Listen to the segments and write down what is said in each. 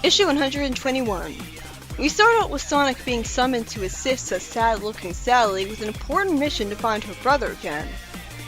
Issue 121. We start out with Sonic being summoned to assist a sad-looking Sally with an important mission to find her brother again.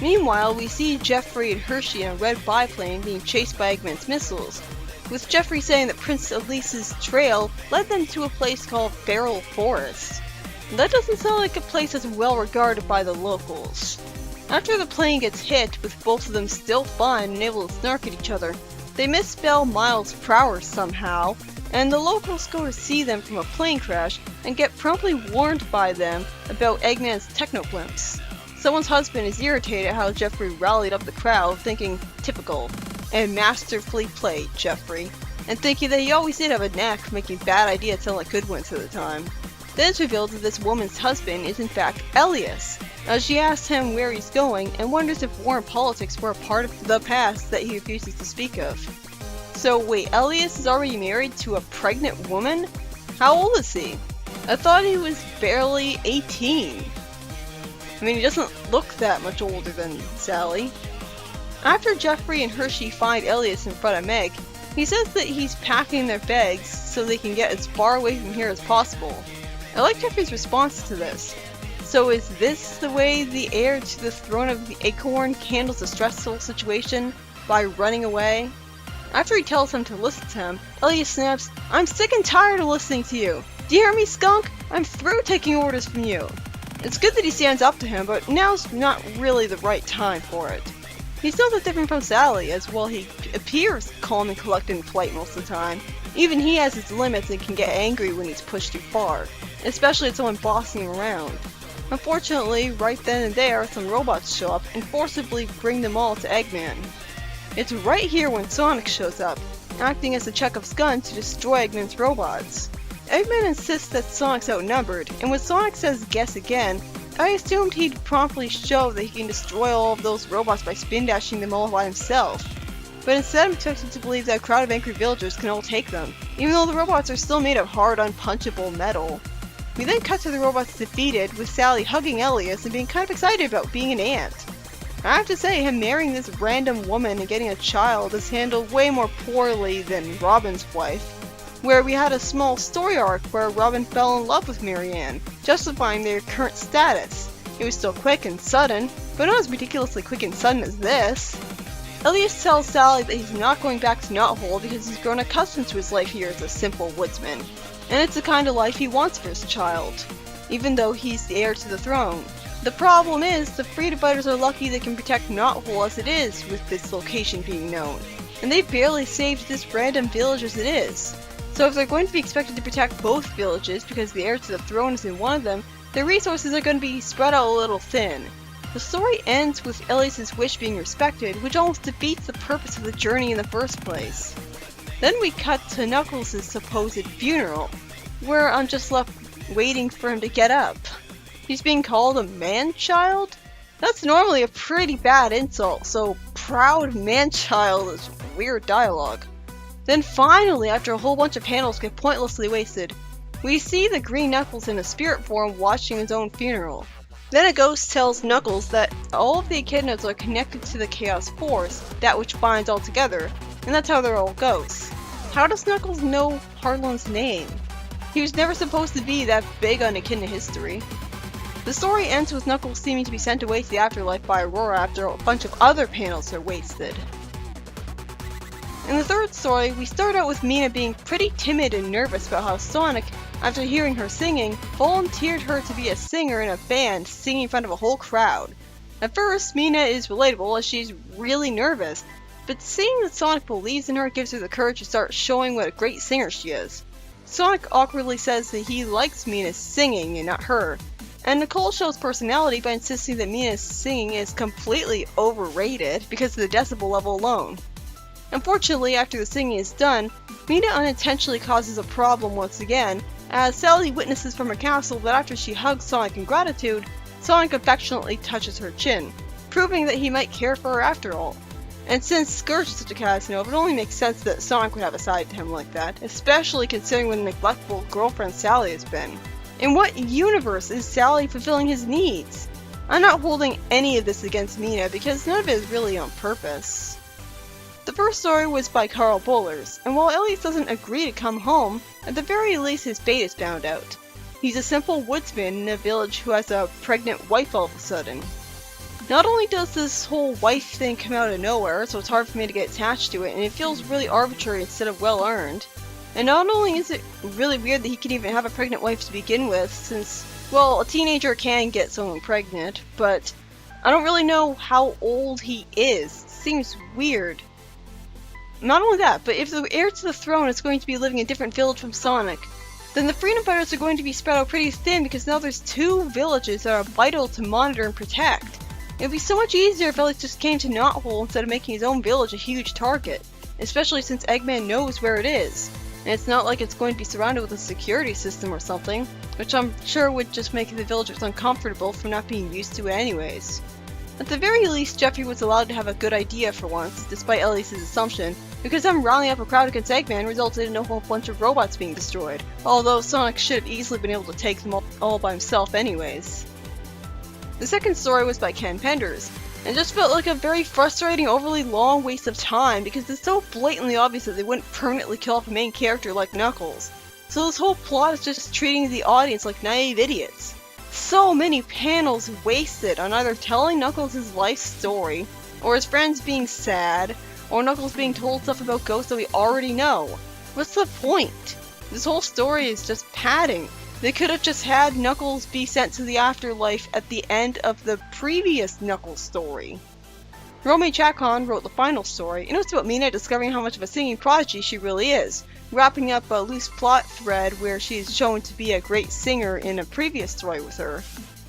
Meanwhile, we see Jeffrey and Hershey in a red biplane being chased by Eggman's missiles, with Jeffrey saying that Prince Elise's trail led them to a place called Feral Forest. That doesn't sound like a place that's well regarded by the locals. After the plane gets hit, with both of them still fine and able to snark at each other, they misspell miles per hour somehow, and the locals go to see them from a plane crash and get promptly warned by them about Eggman's technoblimps. Someone's husband is irritated at how Jeffrey rallied up the crowd, thinking, typical, and masterfully played, Jeffrey, and thinking that he always did have a knack for making bad ideas sound like good ones at the time. Then it's revealed that this woman's husband is in fact Elias, as she asks him where he's going and wonders if war and politics were a part of the past that he refuses to speak of. So wait, Elias is already married to a pregnant woman? How old is he? I thought he was barely 18. I mean, he doesn't look that much older than Sally. After Jeffrey and Hershey find Elias in front of Meg, he says that he's packing their bags so they can get as far away from here as possible. I like Jeffrey's response to this. So is this the way the heir to the throne of the Acorn handles a stressful situation? By running away? After he tells him to listen to him, Elias snaps, "I'm sick and tired of listening to you. Do you hear me, skunk? I'm through taking orders from you." It's good that he stands up to him, but now's not really the right time for it. He's not that different from Sally, as while he appears calm and collected and polite most of the time, even he has his limits and can get angry when he's pushed too far, especially at someone bossing him around. Unfortunately, right then and there, some robots show up and forcibly bring them all to Eggman. It's right here when Sonic shows up, acting as a Chekhov's gun to destroy Eggman's robots. Eggman insists that Sonic's outnumbered, and when Sonic says guess again, I assumed he'd promptly show that he can destroy all of those robots by spin dashing them all by himself. But instead I'm expected to believe that a crowd of angry villagers can all take them, even though the robots are still made of hard, unpunchable metal. We then cut to the robots defeated, with Sally hugging Elias and being kind of excited about being an aunt. I have to say, him marrying this random woman and getting a child is handled way more poorly than Robin's wife, where we had a small story arc where Robin fell in love with Marianne, justifying their current status. It was still quick and sudden, but not as ridiculously quick and sudden as this. Elias tells Sally that he's not going back to Knothole because he's grown accustomed to his life here as a simple woodsman, and it's the kind of life he wants for his child, even though he's the heir to the throne. The problem is, the freedom fighters are lucky they can protect Knothole as it is, with this location being known, and they barely saved this random village as it is. So if they're going to be expected to protect both villages because the heir to the throne is in one of them, their resources are going to be spread out a little thin. The story ends with Elias' wish being respected, which almost defeats the purpose of the journey in the first place. Then we cut to Knuckles' supposed funeral, where I'm just left waiting for him to get up. He's being called a man-child? That's normally a pretty bad insult, so proud man-child is weird dialogue. Then finally, after a whole bunch of panels get pointlessly wasted, we see the green Knuckles in a spirit form watching his own funeral. Then a ghost tells Knuckles that all of the echidnas are connected to the Chaos Force, that which binds all together, and that's how they're all ghosts. How does Knuckles know Harlan's name? He was never supposed to be that big on echidna history. The story ends with Knuckles seeming to be sent away to the afterlife by Aurora after a bunch of other panels are wasted. In the third story, we start out with Mina being pretty timid and nervous about how Sonic, after hearing her singing, volunteered her to be a singer in a band singing in front of a whole crowd. At first, Mina is relatable as she's really nervous, but seeing that Sonic believes in her gives her the courage to start showing what a great singer she is. Sonic awkwardly says that he likes Mina's singing and not her, and Nicole shows personality by insisting that Mina's singing is completely overrated because of the decibel level alone. Unfortunately, after the singing is done, Mina unintentionally causes a problem once again, as Sally witnesses from her castle that after she hugs Sonic in gratitude, Sonic affectionately touches her chin, proving that he might care for her after all. And since Scourge is such a Casanova, it only makes sense that Sonic would have a side to him like that, especially considering what a neglectful girlfriend Sally has been. In what universe is Sally fulfilling his needs? I'm not holding any of this against Mina because none of it is really on purpose. The first story was by Carl Bollers, and while Elliot doesn't agree to come home, at the very least his fate is found out. He's a simple woodsman in a village who has a pregnant wife all of a sudden. Not only does this whole wife thing come out of nowhere, so it's hard for me to get attached to it, and it feels really arbitrary instead of well earned. And not only is it really weird that he can even have a pregnant wife to begin with, since, well, a teenager can get someone pregnant, but I don't really know how old he is. Seems weird. Not only that, but if the heir to the throne is going to be living in a different village from Sonic, then the freedom fighters are going to be spread out pretty thin because now there's two villages that are vital to monitor and protect. It would be so much easier if Elliot just came to Knothole instead of making his own village a huge target, especially since Eggman knows where it is, and it's not like it's going to be surrounded with a security system or something, which I'm sure would just make the villagers uncomfortable from not being used to it anyways. At the very least, Jeffrey was allowed to have a good idea for once, despite Elliot's assumption, because them rounding up a crowd against Eggman resulted in a whole bunch of robots being destroyed, although Sonic should have easily been able to take them all by himself anyways. The second story was by Ken Penders, and just felt like a very frustrating, overly long waste of time because it's so blatantly obvious that they wouldn't permanently kill off a main character like Knuckles. So this whole plot is just treating the audience like naive idiots. So many panels wasted on either telling Knuckles his life story, or his friends being sad, or Knuckles being told stuff about ghosts that we already know. What's the point? This whole story is just padding. They could have just had Knuckles be sent to the afterlife at the end of the previous Knuckles story. Romy Chacon wrote the final story, and it's about Mina discovering how much of a singing prodigy she really is, wrapping up a loose plot thread where she is shown to be a great singer in a previous story with her.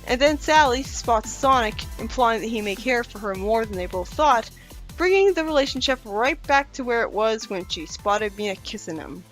And then Sally spots Sonic, implying that he may care for her more than they both thought, bringing the relationship right back to where it was when she spotted Mina kissing him.